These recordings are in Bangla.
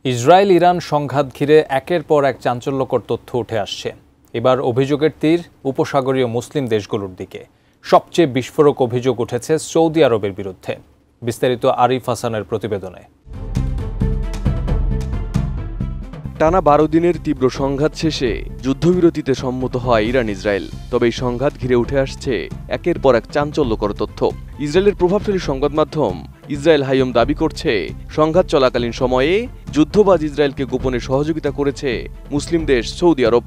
ইসরায়েল ইরান সংঘাত ঘিরে একের পর এক চাঞ্চল্যকর তথ্য উঠে আসছে। এবার অভিযোগের তীর উপসাগরীয় মুসলিম দেশগুলোর দিকে। সবচেয়ে বিস্ফোরক অভিযোগ উঠেছে সৌদি আরবের বিরুদ্ধে। বিস্তারিত আরিফ হাসানের প্রতিবেদনে। টানা ১২ দিনের তীব্র সংঘাত শেষে যুদ্ধবিরতিতে সম্মত হয় ইরান ইসরায়েল। তবে এই সংঘাত ঘিরে উঠে আসছে একের পর এক চাঞ্চল্যকর তথ্য। ইসরায়েলের প্রভাবশালী সংবাদ মাধ্যম ইসরায়েল হাইম দাবি করছে, সংঘাত চলাকালীন সময়ে যুদ্ধবাজ ইসরায়েলকে গোপনে সহযোগিতা করেছে মুসলিম দেশ সৌদি আরব।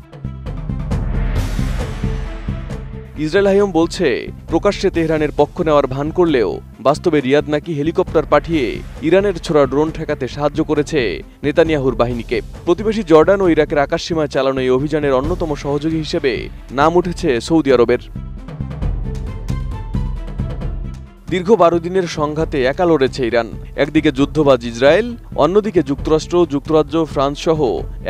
ইসরায়েল হাইম বলছে, প্রকাশ্যে তেহরানের পক্ষ নেওয়ার ভান করলেও বাস্তবে রিয়াদ নাকি হেলিকপ্টার পাঠিয়ে ইরানের ছোড়া ড্রোন ঠেকাতে সাহায্য করেছে নেতানিয়াহুর বাহিনীকে। প্রতিবেশী জর্ডান ও ইরাকের আকাশসীমায় চালানো এই অভিযানের অন্যতম সহযোগী হিসেবে নাম উঠেছে সৌদি আরবের। দীর্ঘ ১২ দিনের সংঘাতে একা লড়েছে ইরান। একদিকে যুদ্ধবাজ ইসরায়েল, অন্যদিকে যুক্তরাষ্ট্র, যুক্তরাজ্য, ফ্রান্স সহ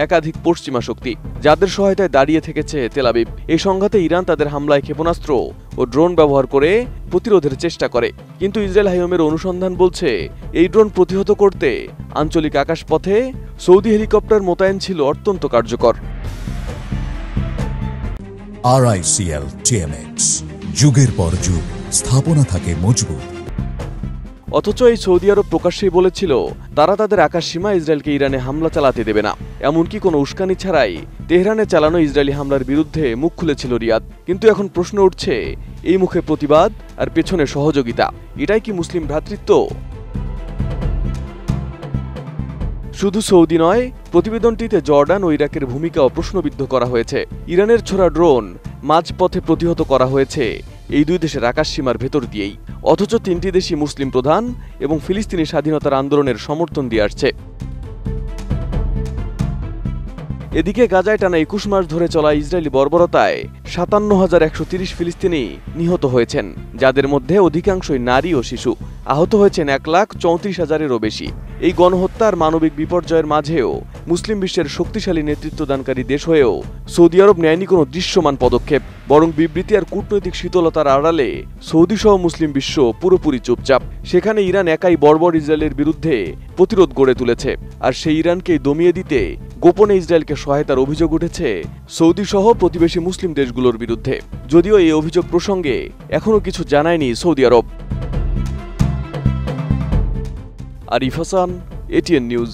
একাধিক পশ্চিমা শক্তি, যাদের সহায়তায় দাঁড়িয়ে থেকেছে তেল আবিব। এই সংঘাতে ইরান তাদের হামলায় ক্ষেপণাস্ত্র ও ড্রোন ব্যবহার করে প্রতিরোধের চেষ্টা করে। কিন্তু ইসরায়েল হাইমের অনুসন্ধান বলছে, এই ড্রোন প্রতিহত করতে আঞ্চলিক আকাশপথে সৌদি হেলিকপ্টার মোতায়েন ছিল অত্যন্ত কার্যকর। RICL TMX, যুগের পর যুগ স্থাপনা থাকে মজবুত। অথচ এই সৌদি আরব প্রকাশ্যেই বলেছিল, তারা তাদের আকাশসীমা ইসরায়েলকে ইরানে হামলা চালাতে দেবে না। এমনকি কোনো উস্কানি ছাড়াই তেহরানে চালানো ইসরায়েলি হামলার বিরুদ্ধে মুখ খুলেছিল রিয়াদ। কিন্তু এখন প্রশ্ন উঠছে, এই মুখে প্রতিবাদ আর পেছনে সহযোগিতা, এটাই কি মুসলিম ভ্রাতৃত্ব? শুধু সৌদি নয়, প্রতিবেদনটিতে জর্ডান ও ইরাকের ভূমিকাও প্রশ্নবিদ্ধ করা হয়েছে। ইরানের ছোড়া ড্রোন মাঝপথে প্রতিহত করা হয়েছে এই দুই দেশের আকাশসীমার ভেতর দিয়েই। অথচ তিনটি দেশই মুসলিম প্রধান এবং ফিলিস্তিনি স্বাধীনতার আন্দোলনের সমর্থন দিয়ে আসছে। এদিকে গাজায় টানা ২১ মাস ধরে চলা ইসরায়েলি বর্বরতায় ৫৭,১৩০ ফিলিস্তিনি নিহত হয়েছেন, যাদের মধ্যে অধিকাংশই নারী ও শিশু। আহত হয়েছেন ১,৩৪,০০০-এরও বেশি। এই গণহত্যার মানবিক বিপর্যয়ের মাঝেও মুসলিম বিশ্বের শক্তিশালী নেতৃত্বদানকারী দেশ হয়েও সৌদি আরব নেয়নি কোনো দৃশ্যমান পদক্ষেপ। বরং বিবৃতি আর কূটনৈতিক শীতলতার আড়ালে সৌদি সহ মুসলিম বিশ্ব পুরোপুরি চুপচাপ। সেখানে ইরান একাই বর্বর ইসরায়েলের বিরুদ্ধে প্রতিরোধ গড়ে তুলেছে। আর সেই ইরানকেই দমিয়ে দিতে গোপনে ইসরায়েলকে সহায়তার অভিযোগ উঠেছে সৌদি সহ প্রতিবেশী মুসলিম দেশগুলোর বিরুদ্ধে। যদিও এই অভিযোগ প্রসঙ্গে এখনও কিছু জানায়নি Saudi Arab. Arif Hasan, ATN news.